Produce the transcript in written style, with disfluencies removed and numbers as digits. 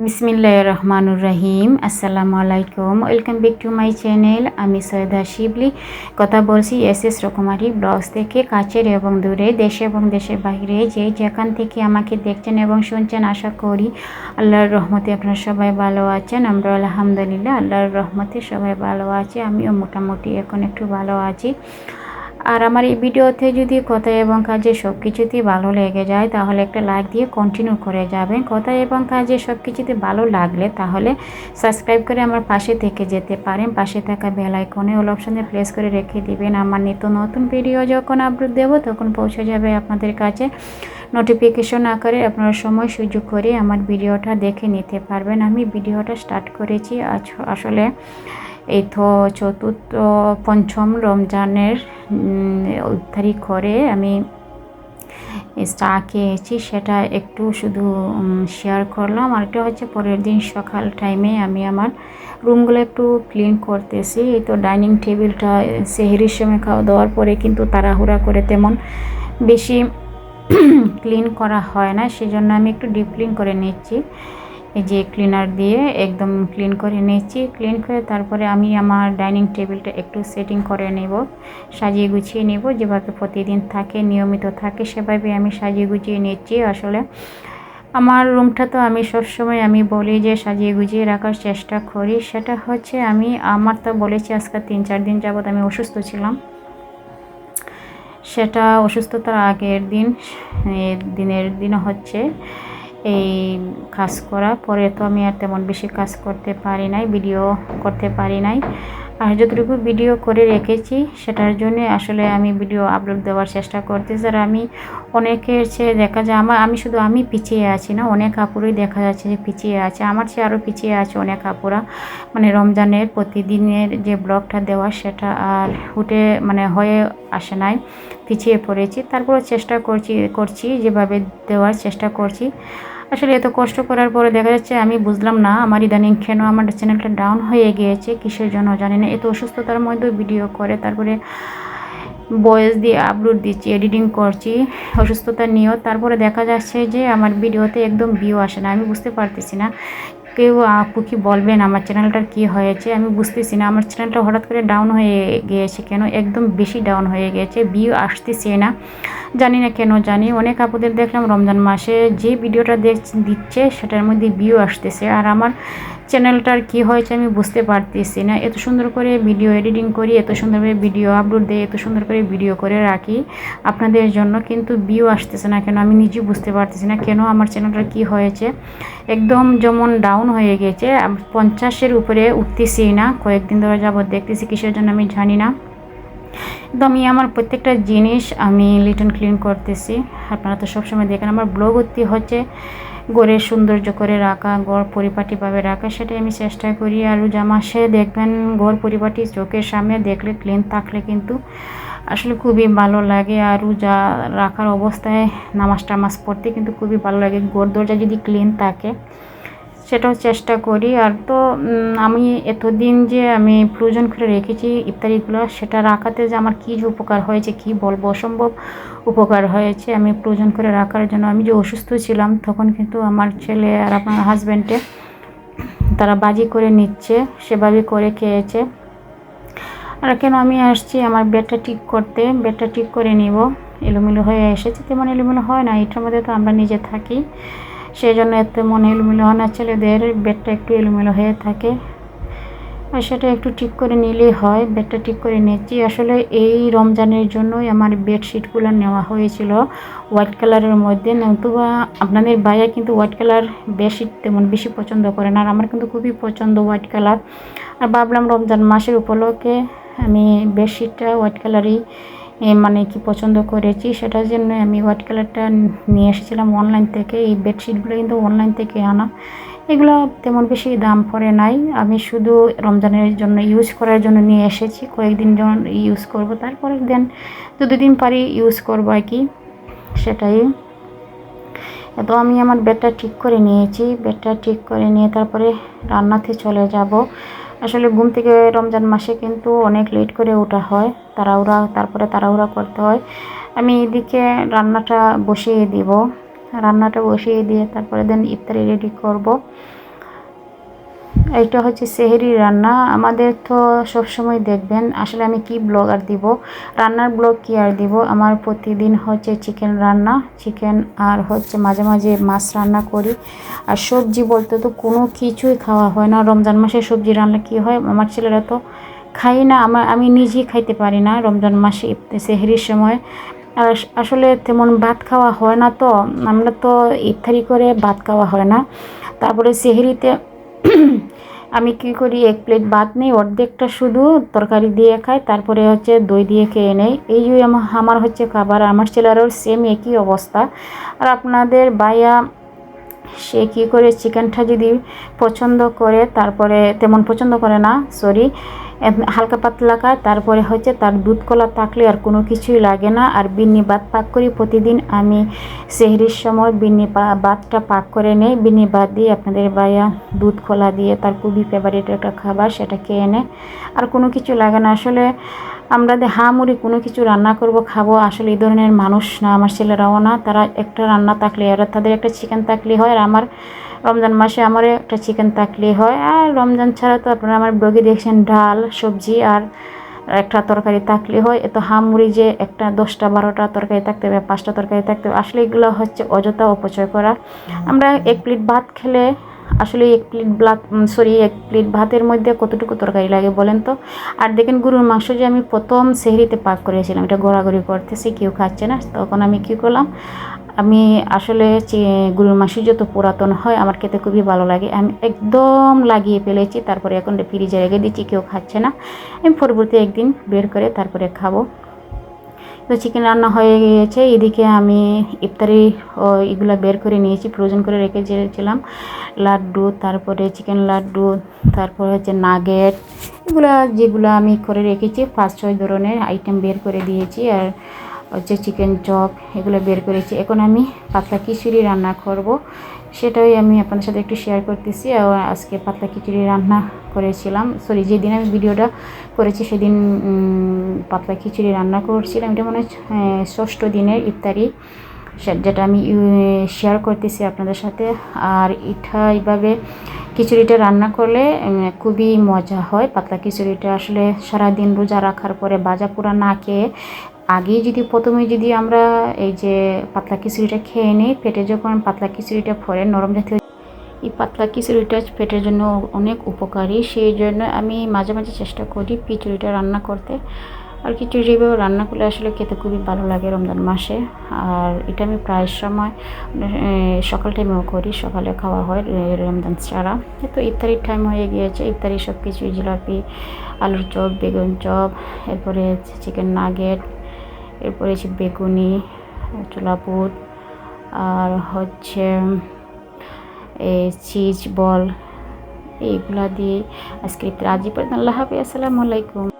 বিসমিল্লাহির রহমানুর রহিম। আসসালামু আলাইকুম, welcome back to my channel. আমি সৈয়দা শিবলি কথা বলছি এসএস রকমারি ব্লগস থেকে। কাছের এবং দূরে, দেশে এবং দেশের বাইরে যে যেখান থেকে আমাকে দেখছেন এবং শুনছেন, আশা করি আল্লাহর রহমতে আপনারা সবাই ভালো আছেন। আমরা আলহামদুলিল্লাহ আল্লাহর রহমতে সবাই ভালো আছি। আমিও মোটামুটি এখন একটু ভালো আছি। আর আমার এই ভিডিওতে যদি কথা এবং কাজে সব কিছুতেই ভালো লেগে যায় তাহলে একটা লাইক দিয়ে কন্টিনিউ করে যাবেন। কথা এবং কাজে সব কিছুতে ভালো লাগলে তাহলে সাবস্ক্রাইব করে আমার পাশে থেকে যেতে পারেন। পাশে থাকা বেল আইকনে অল অপশানে প্রেস করে রেখে দিবেন। আমার নিত্য নতুন ভিডিও যখন আপলোড দেব তখন পৌঁছে যাবে আপনাদের কাছে নোটিফিকেশন আকারে। আপনারা সময় সুযোগ করে আমার ভিডিওটা দেখে নিতে পারবেন। আমি ভিডিওটা স্টার্ট করেছি আসলে এই তো পঞ্চম রমজানের তারিখ করে আমি চা খেয়েছি, সেটা একটু শুধু শেয়ার করলাম। আর এটা হচ্ছে পরের দিন সকাল টাইমে আমি আমার রুমগুলো একটু ক্লিন করতেছি। এই তো ডাইনিং টেবিলটা সেহরির সময় খাওয়া দাওয়ার পরে কিন্তু তাড়াহুড়া করে তেমন বেশি ক্লিন করা হয় না, সেজন্য আমি একটু ডিপ ক্লিন করে নিচ্ছি। এই যে ক্লিনার দিয়ে একদম ক্লিন করে নিচ্ছি। ক্লিন করে তারপরে আমি আমার ডাইনিং টেবিলটা একটু সেটিং করে নেব, সাজিয়ে গুছিয়ে নেব। যেভাবে প্রতিদিন থাকে, নিয়মিত থাকে, সেভাবে আমি সাজিয়ে গুছিয়ে নিচ্ছি। আসলে আমার রুমটা তো আমি সবসময় আমি বলি যে সাজিয়ে গুছিয়ে রাখার চেষ্টা করি। সেটা হচ্ছে আমার তো বলেছি আজকে 3-4 দিন যাবৎ আমি অসুস্থ ছিলাম। সেটা অসুস্থতার আগের দিনের দিন হচ্ছে এই কাজ করা। পরে তো আমি আর তেমন বেশি কাজ করতে পারি নাই, ভিডিও করতে পারি নাই। আর যতটুকু ভিডিও করে রেখেছি সেটার জন্য আসলে আমি ভিডিও আপলোড দেওয়ার চেষ্টা করতেছি। আর আমি অনেকের চেয়ে দেখা যায় আমি পিছিয়ে আছি না, অনেক আপুরই দেখা যাচ্ছে যে পিছিয়ে আছে। আমার চেয়ে আরও পিছিয়ে আছে অনেক আপুরা। রমজানের প্রতিদিনের যে ব্লগটা দেওয়া সেটা আর হয়ে আসে নাই, পিছিয়ে পড়েছি। তারপরও চেষ্টা করছি যেভাবে দেওয়ার চেষ্টা করছি। আসলে এত কষ্ট করার পরে দেখা যাচ্ছে আমি বুঝলাম না আমার ইদানিং কেন আমার চ্যানেলটা ডাউন হয়ে গিয়েছে, কিসের জন্য জানি না। এত অসুস্থতার মধ্যে ভিডিও করে তারপরে ভয়েস দিয়ে আপলোড দিচ্ছি, এডিটিং করছি অসুস্থতা নিয়েও, তারপরে দেখা যাচ্ছে যে আমার ভিডিওতে একদম ভিউ আসে না। আমি বুঝতে পারতেছি না, কেউ আপু কি বলবেন আমার চ্যানেলটার কি হয়েছে, আমি বুঝতেছি না আমার চ্যানেলটা হঠাৎ করে ডাউন হয়ে গিয়েছে কেন, একদম বেশি ডাউন হয়ে গিয়েছে, ভিউ আসতেছে না, জানি না কেন। অনেক আপুদের দেখলাম রমজান মাসে যে ভিডিওটা দিচ্ছে সেটার মধ্যে ভিউ আসতেছে, আর আমার চ্যানেলটার কি হয়েছে আমি বুঝতে পারতেছি না। এত সুন্দর করে ভিডিও এডিটিং করি, এত সুন্দরভাবে ভিডিও আপলোড দিই, এত সুন্দর করে ভিডিও করে রাখি আপনাদের জন্য, কিন্তু ভিউ আসতেছে না কেন আমি নিজেই বুঝতে পারতেছি না কেন আমার চ্যানেলটার কি হয়েছে। একদম যেমন ডাউন হয়ে গেছে, 50-এর উপরে উঠতেছি না, কয়েকদিন ধরে যাবত দেখতেছি, কিসের জন্য আমি জানি না। আমি আমার প্রত্যেকটা জিনিস আমি লিটন ক্লিন করতেছি। আপনারা তো সবসময় দেখেন আমার ব্লগ হচ্ছে ঘরের সৌন্দর্য করে রাখা, ঘর পরিপাটিভাবে রাখা, সেটাই আমি চেষ্টা করি। আর রোজা মাসে দেখবেন ঘর পরিপাটি চোখের সামনে দেখলে, ক্লিন থাকলে কিন্তু আসলে খুবই ভালো লাগে। আর রোজা রাখার অবস্থায় নামাজ টামাজ পড়তে কিন্তু খুবই ভালো লাগে, ঘর দরজা যদি ক্লিন থাকে, সেটাও চেষ্টা করি। আর তো আমি এতদিন যে আমি প্রয়োজন করে রেখেছি ইফতারিগুলো, সেটা রাখাতে যে আমার কী যে উপকার হয়েছে কি বলবো, অসম্ভব উপকার হয়েছে। আমি প্রয়োজন করে রাখার জন্য, আমি যে অসুস্থ ছিলাম তখন কিন্তু আমার ছেলে আর আপনার হাজব্যান্ডে তারা বাজি করে নিচ্ছে, সেভাবে করে খেয়েছে। আর কেন আমি আসছি আমার বেডটা ঠিক করতে, বেডটা ঠিক করে নিব। এলোমেলো হয়ে এসেছে, তেমন এলোমেলো হয় না, এটার মধ্যে তো আমরা নিজে থাকি, সেই জন্য এত মনে এলোমেলো হয় না। ছেলেদের বেডটা একটু এলোমেলো হয়ে থাকে, আর সেটা একটু ঠিক করে নিলেই হয়। বেডটা ঠিক করে নিচ্ছি। আসলে এই রমজানের জন্যই আমার বেডশিটগুলো নেওয়া হয়েছিল হোয়াইট কালারের মধ্যে, নতুবা আপনাদের ভাইয়া কিন্তু হোয়াইট কালার বেডশিট তেমন বেশি পছন্দ করে না, আর আমার কিন্তু খুবই পছন্দ হোয়াইট কালার। আর ভাবলাম রমজান মাসের উপলক্ষে আমি বেডশিটটা হোয়াইট কালারই কি পছন্দ করেছি, সেটার জন্য আমি হোয়াইট কালারটা নিয়ে এসেছিলাম অনলাইন থেকে। এই বেডশিটগুলো কিন্তু অনলাইন থেকে আনা, এগুলো তেমন বেশি দাম পড়ে নাই। আমি শুধু রমজানের জন্য ইউজ করার জন্য নিয়ে এসেছি, কয়েকদিন যখন ইউজ করব, তারপরে দেন 2 দিন পারি ইউজ করবো আর কি, সেটাই। তো আমি আমার বেডটা ঠিক করে নিয়েছি, বেডটা ঠিক করে নিয়ে তারপরে রান্নাতে চলে যাব। আসলে ঘুম থেকে রমজান মাসে কিন্তু অনেক লেট করে ওঠা হয়, তাড়াহুড়া করতে হয়। আমি এদিকে রান্নাটা বসিয়ে দিব, রান্নাটা বসিয়ে দিয়ে তারপরে দেন ইফতারি রেডি করব। এটা হচ্ছে সেহরি রান্না। আমাদের তো সবসময় দেখবেন আসলে আমি কি ব্লগ আর দিব, রান্নার ব্লগ কি আর দিব। আমার প্রতিদিন হচ্ছে চিকেন রান্না, চিকেন আর হচ্ছে মাঝে মাঝে মাছ রান্না করি। আর সবজি বলতে তো কোনো কিছুই খাওয়া হয় না। রমজান মাসে সবজি রান্না কি হয়, আমার ছেলেরা তো খাই না, আমি নিজেই খাইতে পারি না রমজান মাসে সেহরির সময়। আর আসলে তেমন ভাত খাওয়া হয় না, তো আমরা তো ইফতারি করে ভাত খাওয়া হয় না। তারপরে সেহরিতে আমি কি করি, 1 প্লেট ভাত নেই, অর্ধেকটা শুধু তরকারি দিয়ে খাই, তারপরে হচ্ছে দই দিয়ে খেয়ে নেই। এই যে আমার হচ্ছে খাবার। আমার ছেলেরাও সেম একই অবস্থা। আর আপনাদের ভাইয়া সে কী করে, চিকেনটা যদি পছন্দ করে, তারপরে তেমন পছন্দ করে না, সরি, হালকা পাতলা খায়। তারপরে হচ্ছে তার দুধ কলা থাকলে আর কোনো কিছুই লাগে না। আর বিন্নি ভাত পাক করি প্রতিদিন আমি সেহরির সময়, বিন্নি ভাতটা পাক করে নেই। বিন্নি ভাত দিয়ে আপনাদের ভাইয়া দুধ কলা দিয়ে, তার খুবই ফেভারিট একটা খাবার, সেটা খেয়ে নেয়। আর কোনো কিছু লাগে না। আসলে আমরা হামুড়ি কোনো কিছু রান্না করব খাবো, আসলে এই ধরনের মানুষ না আমার ছেলেরাও না। তারা একটা রান্না থাকলে, আর তাদের একটা চিকেন থাকলে হয়। আর আমার রমজান মাসে আমারও একটা চিকেন থাকলে হয়। আর রমজান ছাড়া তো আপনারা আমার ব্লগে দেখছেন ডাল সবজি আর একটা তরকারি থাকলে হয়। এত হামুড়ি যে একটা 10টা 12টা তরকারি থাকতে হবে, 5টা তরকারি থাকতে হবে, আসলে এগুলো হচ্ছে অযথা অপচয় করা। আমরা 1 প্লেট ভাত খেলে আসলে 1 প্লেট ভাতের মধ্যে কতটুকু তরকারি লাগে বলেন তো। আর দেখেন গরুর মাংস যে আমি প্রথম সেহরিতে পাক করেছিলাম, এটা গড়াগড়ি করতেছি, কেউ খাচ্ছে না, তখন আমি কী করলাম, আমি আসলে গরুর মাংস যত পুরাতন হয় আমার খেতে খুবই ভালো লাগে, আমি একদম লাগিয়ে ফেলেছি। তারপরে এখন ফ্রিজে রেখে দিচ্ছি, কেউ খাচ্ছে না। আমি পরবর্তী একদিন বের করে তারপরে খাবো। তো চিকেন রান্না হয়ে গিয়েছে। এদিকে আমি ইফতারি এগুলো বের করে নিয়েছি, ফ্রোজেন করে রেখেছিলাম। লাড্ডু, তারপরে চিকেন লাড্ডু, তারপরে হচ্ছে নাগেট, এগুলো যেগুলো আমি করে রেখেছি 5-6 ধরনের আইটেম বের করে দিয়েছি। আর হচ্ছে চিকেন চপ, এগুলো বের করেছি। এখন আমি পাতলা খিচুড়ি রান্না করব, সেটাই আমি আপনাদের সাথে একটু শেয়ার করতেছি। আর আজকে পাতলা খিচুড়ি রান্না করেছিলাম, সরি, যেদিন আমি ভিডিওটা করেছি সেদিন পাতলা খিচুড়ি রান্না করছিলাম। এটা মনে হয় 6ষ্ঠ দিনের ইফতারি, যেটা আমি শেয়ার করতেছি আপনাদের সাথে। আর এটা এইভাবে খিচুড়িটা রান্না করলে খুবই মজা হয়। পাতলা খিচুড়িটা আসলে সারাদিন রোজা রাখার পরে ভাজা পোড়া না খেয়ে, আগেই যদি প্রথমে যদি আমরা এই যে পাতলা খিচুড়িটা খেয়ে নিই, পেটে যখন পাতলা খিচুড়িটা পড়ে নরম জাতীয়, এই পাতলা খিচুড়িটা পেটের জন্য অনেক উপকারী। সেই জন্য আমি মাঝে মাঝে চেষ্টা করি খিচুড়িটা রান্না করতে। আর খিচুড়ি এভাবে রান্না করলে আসলে খেতে খুবই ভালো লাগে রমজান মাসে। আর এটা আমি প্রায় সময় সকাল টাইমেও করি, সকালে খাওয়া হয় রমজান ছাড়া। তো ইফতারির টাইম হয়ে গিয়েছে, ইফতারি সব কিছুই, জিলাপি, আলুর চপ, বেগুন চপ, এরপরে চিকেন নাগেট, এরপরে বেগুনি, ছোলা বুট, আর হচ্ছে এই চিজ বল, এইগুলা দিয়ে আজকে ইফতার। আজ পর্যন্ত, আল্লাহ হাফেজ, আসসালামু আলাইকুম।